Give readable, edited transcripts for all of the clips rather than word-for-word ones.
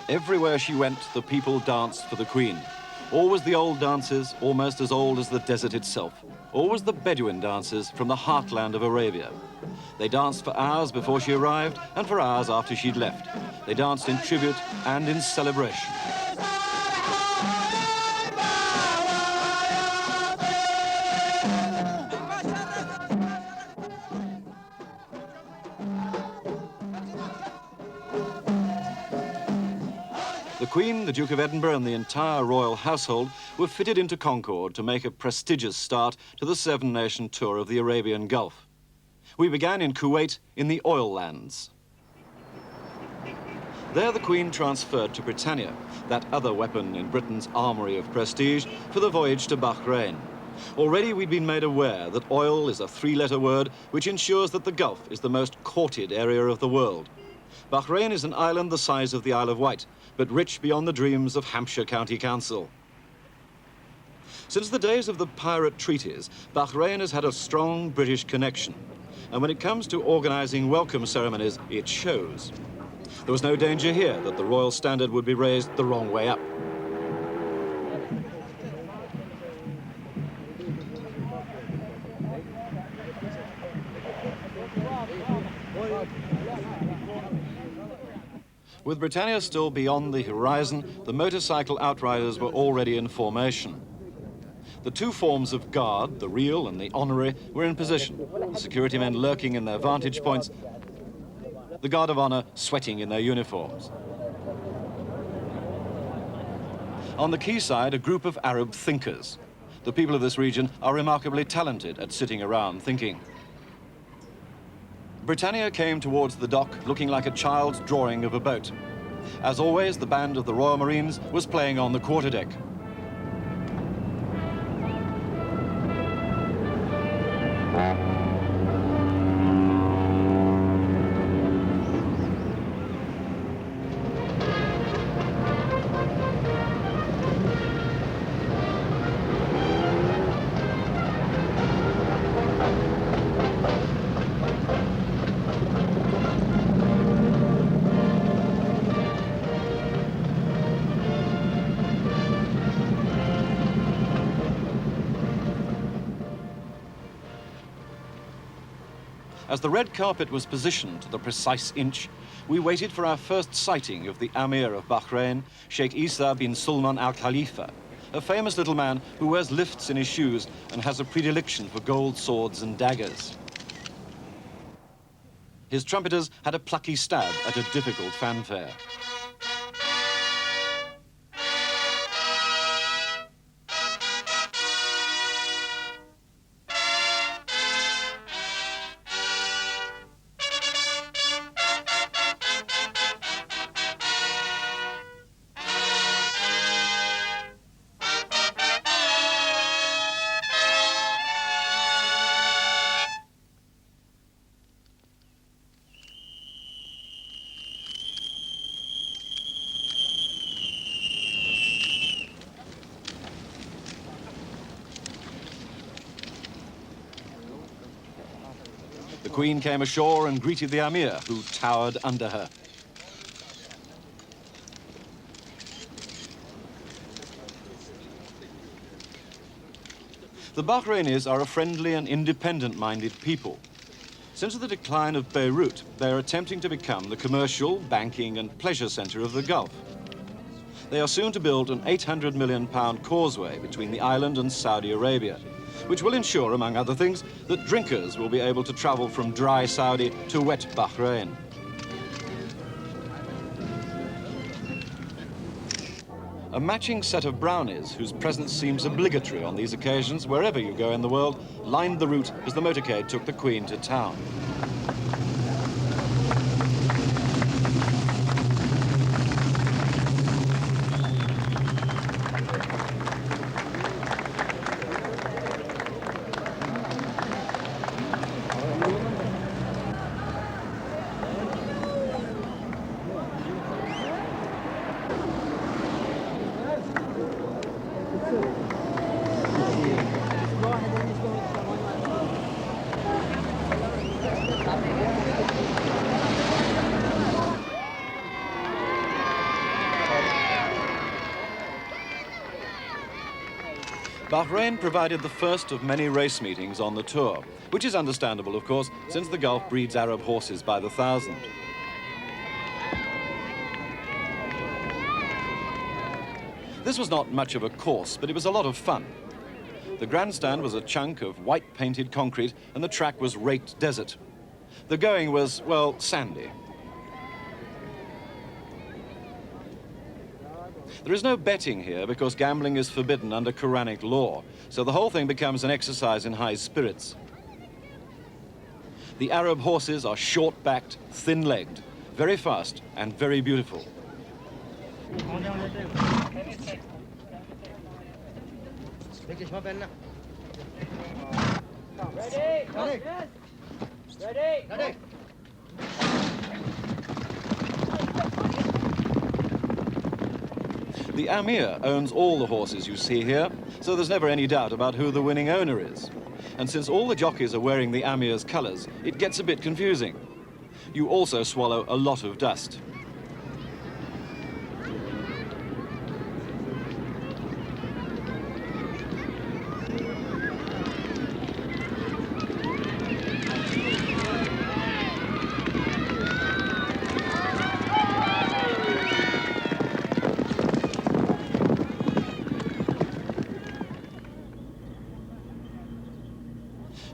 Everywhere she went, the people danced for the Queen. Always the old dances, almost as old as the desert itself. Always the Bedouin dances from the heartland of Arabia. They danced for hours before she arrived and for hours after she'd left. They danced in tribute and in celebration. The Queen, the Duke of Edinburgh and the entire royal household were fitted into Concorde to make a prestigious start to the seven-nation tour of the Arabian Gulf. We began in Kuwait in the oil lands. There the Queen transferred to Britannia, that other weapon in Britain's armoury of prestige, for the voyage to Bahrain. Already we'd been made aware that oil is a three-letter word which ensures that the Gulf is the most courted area of the world. Bahrain is an island the size of the Isle of Wight, but rich beyond the dreams of Hampshire County Council. Since the days of the pirate treaties, Bahrain has had a strong British connection. And when it comes to organising welcome ceremonies, it shows. There was no danger here that the royal standard would be raised the wrong way up. With Britannia still beyond the horizon, the motorcycle outriders were already in formation. The two forms of guard, the real and the honorary, were in position, the security men lurking in their vantage points, the guard of honor sweating in their uniforms. On the quayside, a group of Arab thinkers. The people of this region are remarkably talented at sitting around thinking. Britannia came towards the dock looking like a child's drawing of a boat. As always, the band of the Royal Marines was playing on the quarterdeck. As the red carpet was positioned to the precise inch, we waited for our first sighting of the Amir of Bahrain, Sheikh Isa bin Sulman Al Khalifa, a famous little man who wears lifts in his shoes and has a predilection for gold swords and daggers. His trumpeters had a plucky stab at a difficult fanfare. The Queen came ashore and greeted the Amir, who towered under her. The Bahrainis are a friendly and independent-minded people. Since the decline of Beirut, they are attempting to become the commercial, banking and pleasure centre of the Gulf. They are soon to build an £800 million causeway between the island and Saudi Arabia, which will ensure, among other things, that drinkers will be able to travel from dry Saudi to wet Bahrain. A matching set of brownies, whose presence seems obligatory on these occasions wherever you go in the world, lined the route as the motorcade took the Queen to town. Bahrain provided the first of many race meetings on the tour, which is understandable, of course, since the Gulf breeds Arab horses by the thousand. This was not much of a course, but it was a lot of fun. The grandstand was a chunk of white-painted concrete, and the track was raked desert. The going was, well, sandy. There is no betting here because gambling is forbidden under Quranic law, so the whole thing becomes an exercise in high spirits. The Arab horses are short-backed, thin-legged, very fast and very beautiful. Ready? The Amir owns all the horses you see here, so there's never any doubt about who the winning owner is. And since all the jockeys are wearing the Amir's colors, it gets a bit confusing. You also swallow a lot of dust.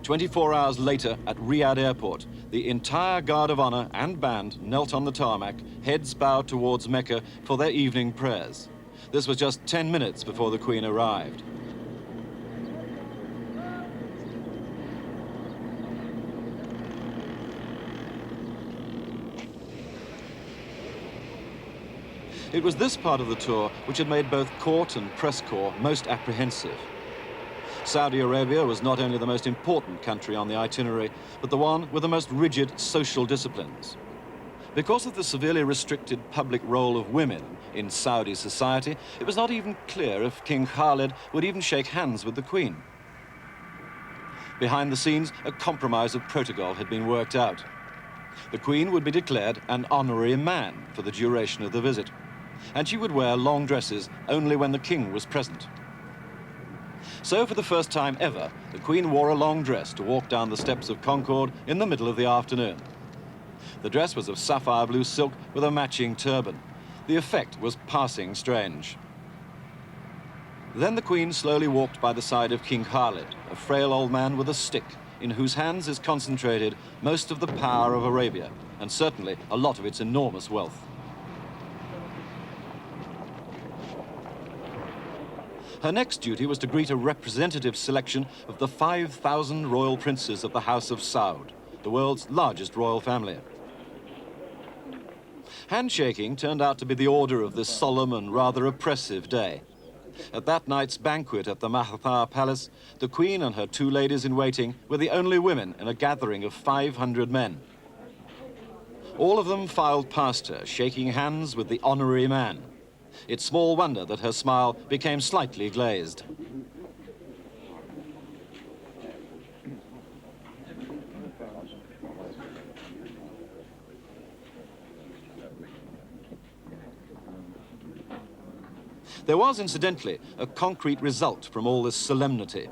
"24 hours later at Riyadh Airport, the entire Guard of Honor and band knelt on the tarmac, heads bowed towards Mecca for their evening prayers. This was just 10 minutes before the Queen arrived. It was this part of the tour which had made both court and press corps most apprehensive. Saudi Arabia was not only the most important country on the itinerary, but the one with the most rigid social disciplines. Because of the severely restricted public role of women in Saudi society, it was not even clear if King Khalid would even shake hands with the Queen. Behind the scenes, a compromise of protocol had been worked out. The Queen would be declared an honorary man for the duration of the visit, and she would wear long dresses only when the King was present. So for the first time ever, the Queen wore a long dress to walk down the steps of Concorde in the middle of the afternoon. The dress was of sapphire blue silk with a matching turban. The effect was passing strange. Then the Queen slowly walked by the side of King Khalid, a frail old man with a stick, in whose hands is concentrated most of the power of Arabia, and certainly a lot of its enormous wealth. Her next duty was to greet a representative selection of the 5,000 royal princes of the House of Saud, the world's largest royal family. Handshaking turned out to be the order of this solemn and rather oppressive day. At that night's banquet at the Mahathar Palace, the Queen and her two ladies-in-waiting were the only women in a gathering of 500 men. All of them filed past her, shaking hands with the honorary man. It's small wonder that her smile became slightly glazed. There was, incidentally, a concrete result from all this solemnity: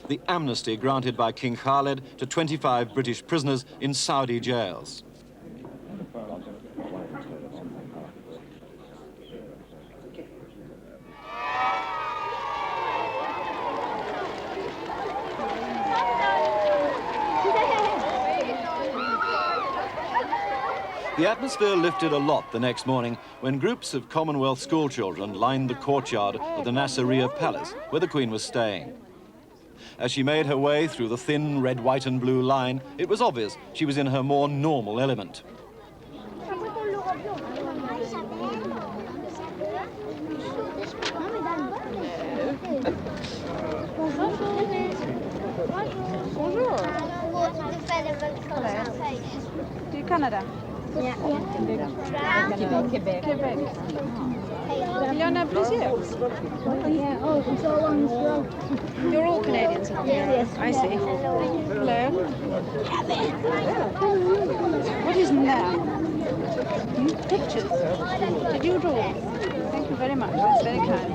the amnesty granted by King Khalid to 25 British prisoners in Saudi jails. The atmosphere lifted a lot the next morning when groups of Commonwealth schoolchildren lined the courtyard of the Nasiriyah Palace, where the Queen was staying. As she made her way through the thin red, white and blue line, it was obvious she was in her more normal element. Do you Canada? Yeah. Quebec. Il y en a plusieurs. You're all Canadians? Yes. I see. Hello. What is that? Pictures. Did you draw? Thank you very much. That's very kind.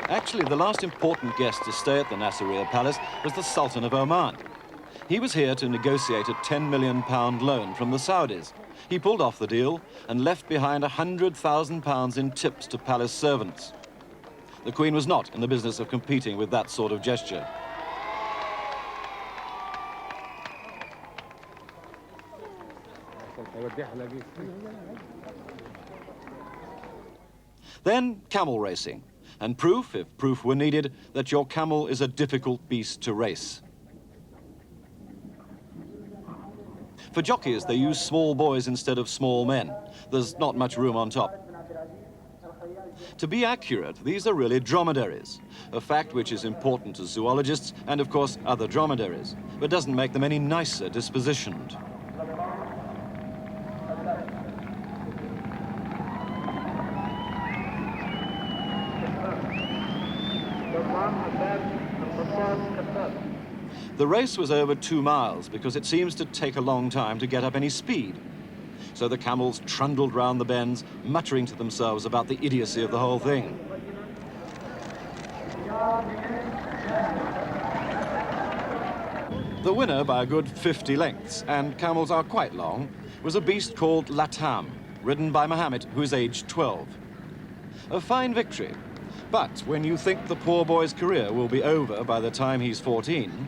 Actually, the last important guest to stay at the Nasiriyah Palace was the Sultan of Oman. He was here to negotiate a £10 million loan from the Saudis. He pulled off the deal and left behind £100,000 in tips to palace servants. The Queen was not in the business of competing with that sort of gesture. Then camel racing, and proof, if proof were needed, that your camel is a difficult beast to race. For jockeys, they use small boys instead of small men. There's not much room on top. To be accurate, these are really dromedaries, a fact which is important to zoologists and, of course, other dromedaries, but doesn't make them any nicer dispositioned. The race was over 2 miles because it seems to take a long time to get up any speed. So the camels trundled round the bends, muttering to themselves about the idiocy of the whole thing. The winner, by a good 50 lengths, and camels are quite long, was a beast called Latam, ridden by Mohammed, who is aged 12. A fine victory, but when you think the poor boy's career will be over by the time he's 14,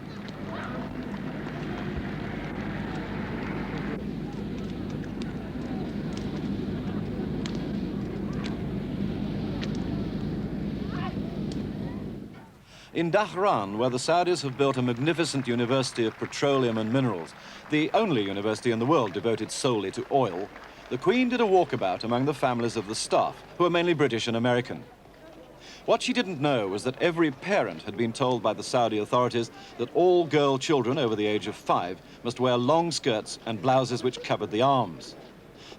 in Bahrain, where the Saudis have built a magnificent university of petroleum and minerals, the only university in the world devoted solely to oil, the Queen did a walkabout among the families of the staff, who are mainly British and American. What she didn't know was that every parent had been told by the Saudi authorities that all girl children over the age of 5 must wear long skirts and blouses which covered the arms.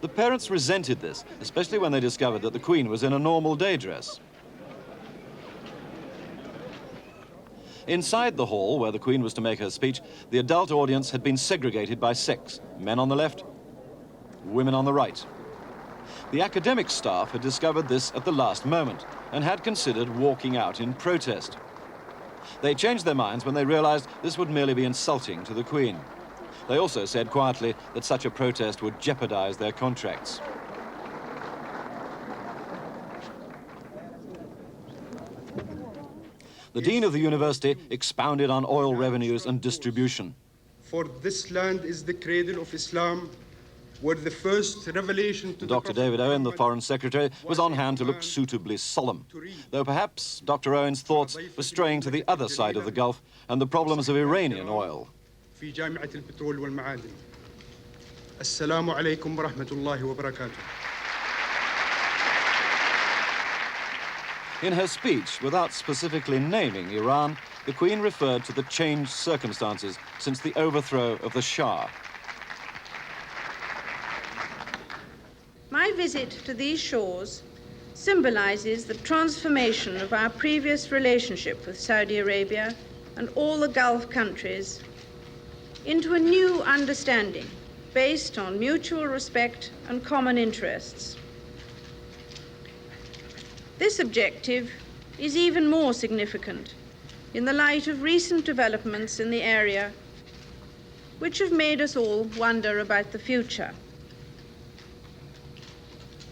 The parents resented this, especially when they discovered that the Queen was in a normal day dress. Inside the hall, where the Queen was to make her speech, the adult audience had been segregated by sex. Men on the left, women on the right. The academic staff had discovered this at the last moment and had considered walking out in protest. They changed their minds when they realized this would merely be insulting to the Queen. They also said quietly that such a protest would jeopardize their contracts. The dean of the university expounded on oil revenues and distribution. For this land is the cradle of Islam, where the first revelation to Dr. David Owen, the Foreign Secretary, was on hand to look suitably solemn, though perhaps Dr. Owen's thoughts were straying to the other side of the Gulf and the problems of Iranian oil. Assalamu alaikum wa rahmatullahi wa barakatuh. In her speech, without specifically naming Iran, the Queen referred to the changed circumstances since the overthrow of the Shah. My visit to these shores symbolizes the transformation of our previous relationship with Saudi Arabia and all the Gulf countries into a new understanding based on mutual respect and common interests. This objective is even more significant in the light of recent developments in the area which have made us all wonder about the future.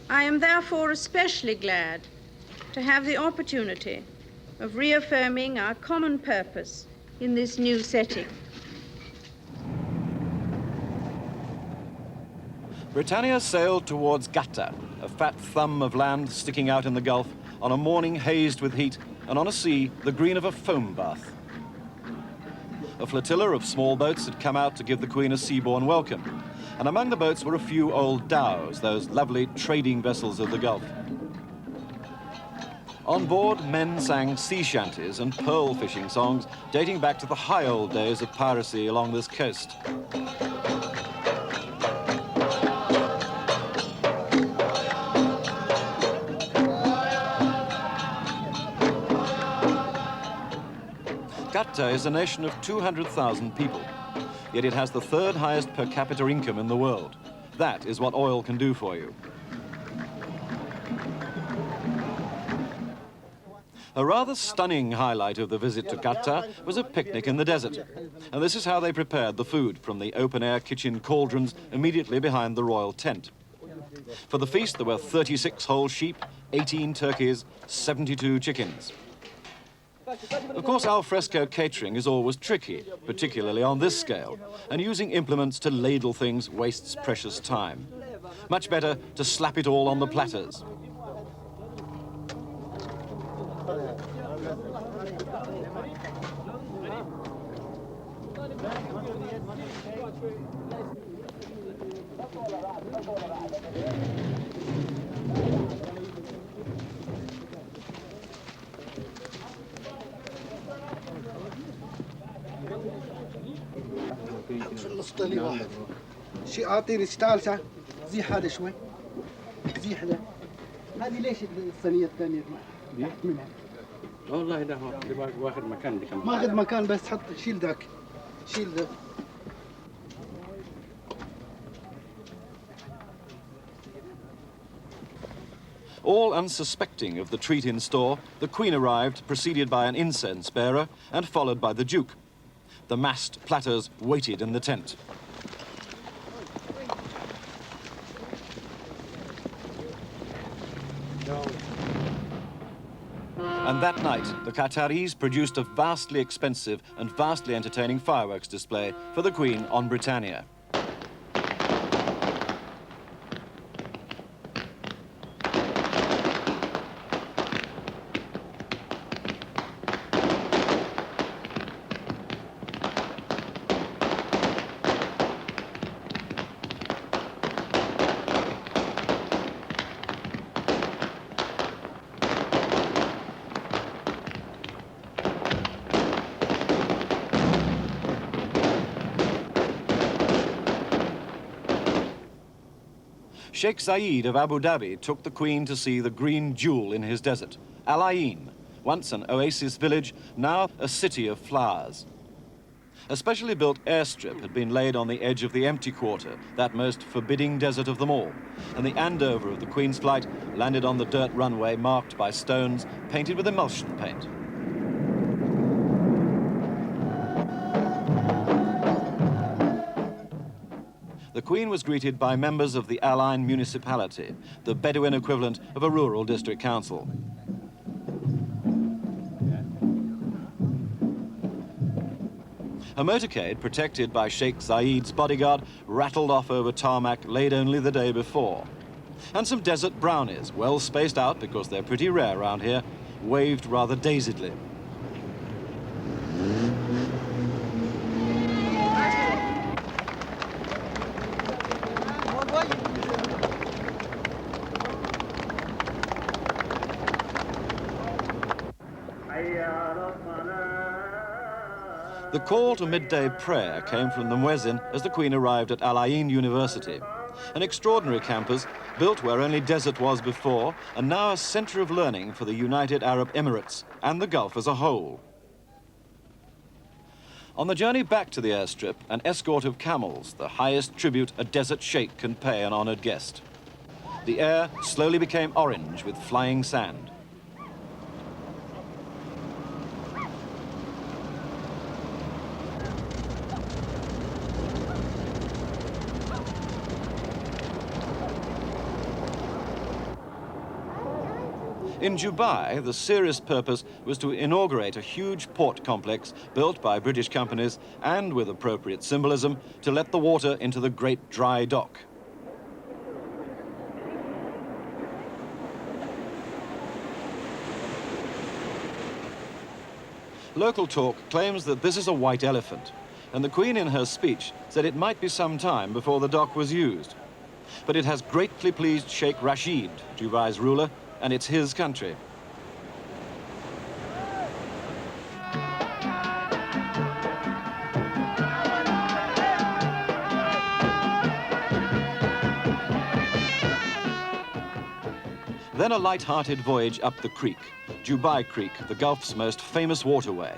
I am therefore especially glad to have the opportunity of reaffirming our common purpose in this new setting. Britannia sailed towards Qatar, a fat thumb of land sticking out in the Gulf, on a morning hazed with heat, and on a sea the green of a foam bath. A flotilla of small boats had come out to give the Queen a seaborne welcome, and among the boats were a few old dhows, those lovely trading vessels of the Gulf. On board, men sang sea shanties and pearl fishing songs dating back to the high old days of piracy along this coast. Qatar is a nation of 200,000 people, yet it has the third highest per capita income in the world. That is what oil can do for you. A rather stunning highlight of the visit to Qatar was a picnic in the desert. And this is how they prepared the food from the open-air kitchen cauldrons immediately behind the royal tent. For the feast, there were 36 whole sheep, 18 turkeys, 72 chickens. Of course, al fresco catering is always tricky, particularly on this scale, and using implements to ladle things wastes precious time. Much better to slap it all on the platters. خلصت لي واحد شيء اعطيني تعال تعال زيح هذا شوي زيح ذا هذه ليش الصينيه الثانيه دي منها والله ده واخد مكان دي كمان ماخذ مكان بس حط شيل ذاك شيل ذا. All unsuspecting of the treat in store, the Queen arrived, preceded by an incense bearer and followed by the Duke. The massed platters waited in the tent. And that night, the Qataris produced a vastly expensive and vastly entertaining fireworks display for the Queen on Britannia. Sheikh Zayed of Abu Dhabi took the Queen to see the green jewel in his desert, Al Ain, once an oasis village, now a city of flowers. A specially built airstrip had been laid on the edge of the empty quarter, that most forbidding desert of them all, and the Andover of the Queen's flight landed on the dirt runway marked by stones painted with emulsion paint. The Queen was greeted by members of the Al Ain municipality, the Bedouin equivalent of a rural district council. A motorcade, protected by Sheikh Zayed's bodyguard, rattled off over tarmac laid only the day before. And some desert brownies, well spaced out because they're pretty rare around here, waved rather dazedly. The call to midday prayer came from the muezzin as the Queen arrived at Al Ain University, an extraordinary campus built where only desert was before, and now a centre of learning for the United Arab Emirates and the Gulf as a whole. On the journey back to the airstrip, an escort of camels, the highest tribute a desert sheikh can pay an honoured guest. The air slowly became orange with flying sand. In Dubai, the serious purpose was to inaugurate a huge port complex built by British companies and, with appropriate symbolism, to let the water into the great dry dock. Local talk claims that this is a white elephant, and the Queen in her speech said it might be some time before the dock was used. But it has greatly pleased Sheikh Rashid, Dubai's ruler, and it's his country. Then a light-hearted voyage up the creek, Dubai Creek, the Gulf's most famous waterway.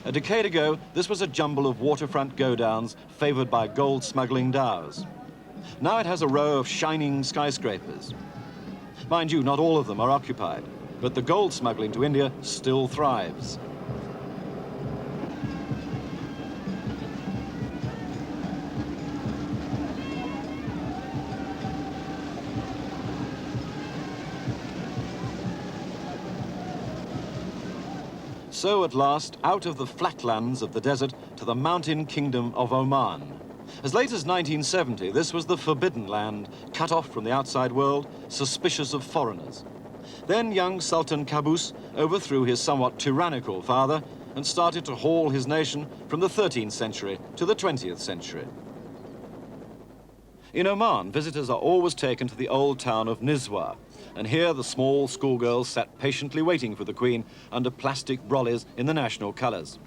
A decade ago, this was a jumble of waterfront go-downs favoured by gold-smuggling dhows. Now it has a row of shining skyscrapers. Mind you, not all of them are occupied, but the gold smuggling to India still thrives. So at last, out of the flatlands of the desert to the mountain kingdom of Oman. As late as 1970, this was the forbidden land, cut off from the outside world, suspicious of foreigners. Then young Sultan Qaboos overthrew his somewhat tyrannical father and started to haul his nation from the 13th century to the 20th century. In Oman, visitors are always taken to the old town of Nizwa, and here the small schoolgirls sat patiently waiting for the Queen under plastic brollies in the national colours.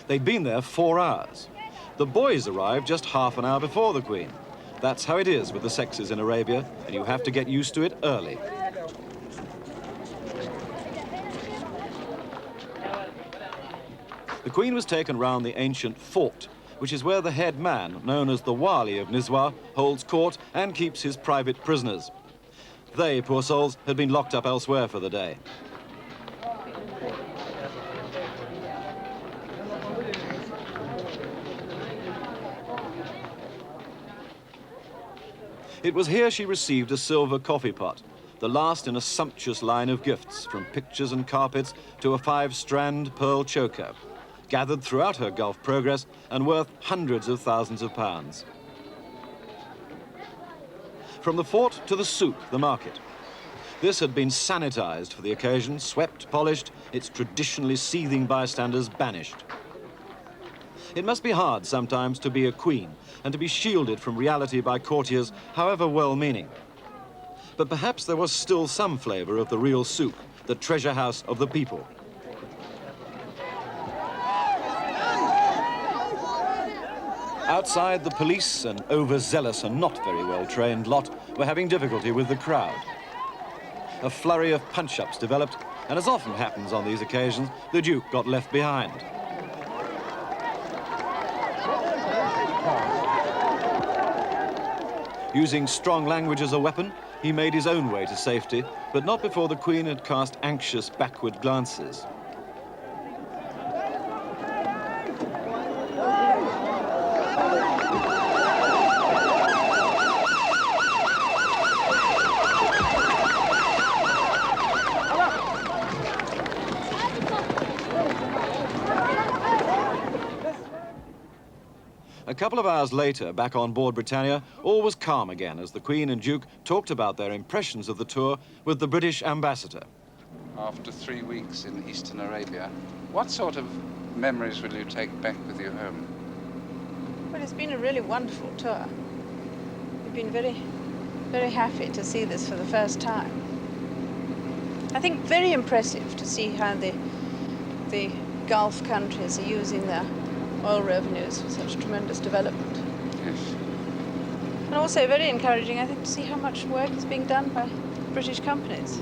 They'd been there 4 hours. The boys arrived just half an hour before the Queen. That's how it is with the sexes in Arabia, and you have to get used to it early. The Queen was taken round the ancient fort, which is where the head man, known as the Wali of Nizwa, holds court and keeps his private prisoners. They, poor souls, had been locked up elsewhere for the day. It was here she received a silver coffee pot, the last in a sumptuous line of gifts, from pictures and carpets to a 5-strand pearl choker, gathered throughout her Gulf progress and worth hundreds of thousands of pounds. From the fort to the souk, the market. This had been sanitized for the occasion, swept, polished, its traditionally seething bystanders banished. It must be hard sometimes to be a queen and to be shielded from reality by courtiers, however well-meaning. But perhaps there was still some flavor of the real souk, the treasure house of the people. Outside, the police, an overzealous and not very well-trained lot, were having difficulty with the crowd. A flurry of punch-ups developed, and as often happens on these occasions, the Duke got left behind. Using strong language as a weapon, he made his own way to safety, but not before the Queen had cast anxious backward glances. A couple of hours later, back on board Britannia, all was calm again as the Queen and Duke talked about their impressions of the tour with the British ambassador. After 3 weeks in Eastern Arabia, what sort of memories will you take back with you home? Well, it's been a really wonderful tour. We've been very, very happy to see this for the first time. I think very impressive to see how the Gulf countries are using their oil revenues for such tremendous development. Yes. And also very encouraging, I think, to see how much work is being done by British companies.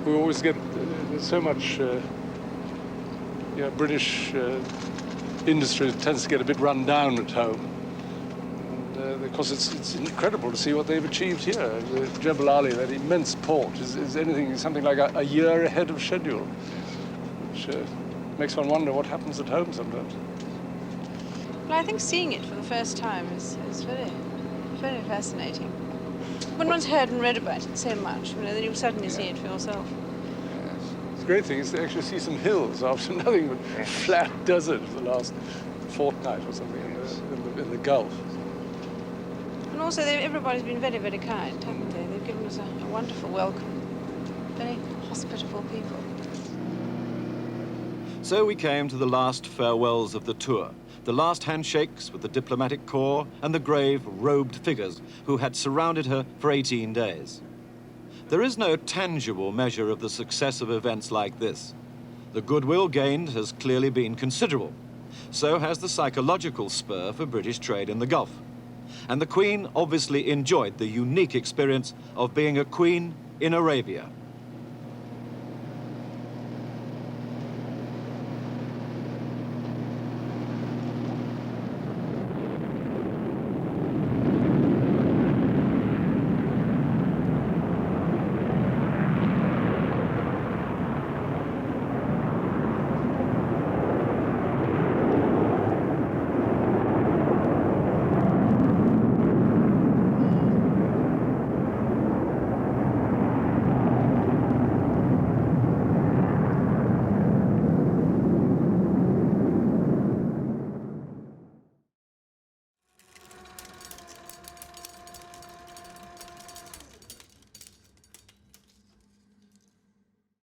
We always get so much British industry tends to get a bit run down at home. And, because it's incredible to see what they've achieved here. Jebel Ali, that immense port, is something like a year ahead of schedule, which makes one wonder what happens at home sometimes. Well, I think seeing it for the first time is very, very fascinating. When one's heard and read about it so much, then you suddenly see it for yourself. Yes. The great thing is to actually see some hills after nothing but flat desert for the last fortnight or something in the Gulf. And also, everybody's been very, very kind, haven't they? They've given us a wonderful welcome. Very hospitable people. So we came to the last farewells of the tour, the last handshakes with the diplomatic corps and the grave, robed figures who had surrounded her for 18 days. There is no tangible measure of the success of events like this. The goodwill gained has clearly been considerable. So has the psychological spur for British trade in the Gulf. And the Queen obviously enjoyed the unique experience of being a queen in Arabia.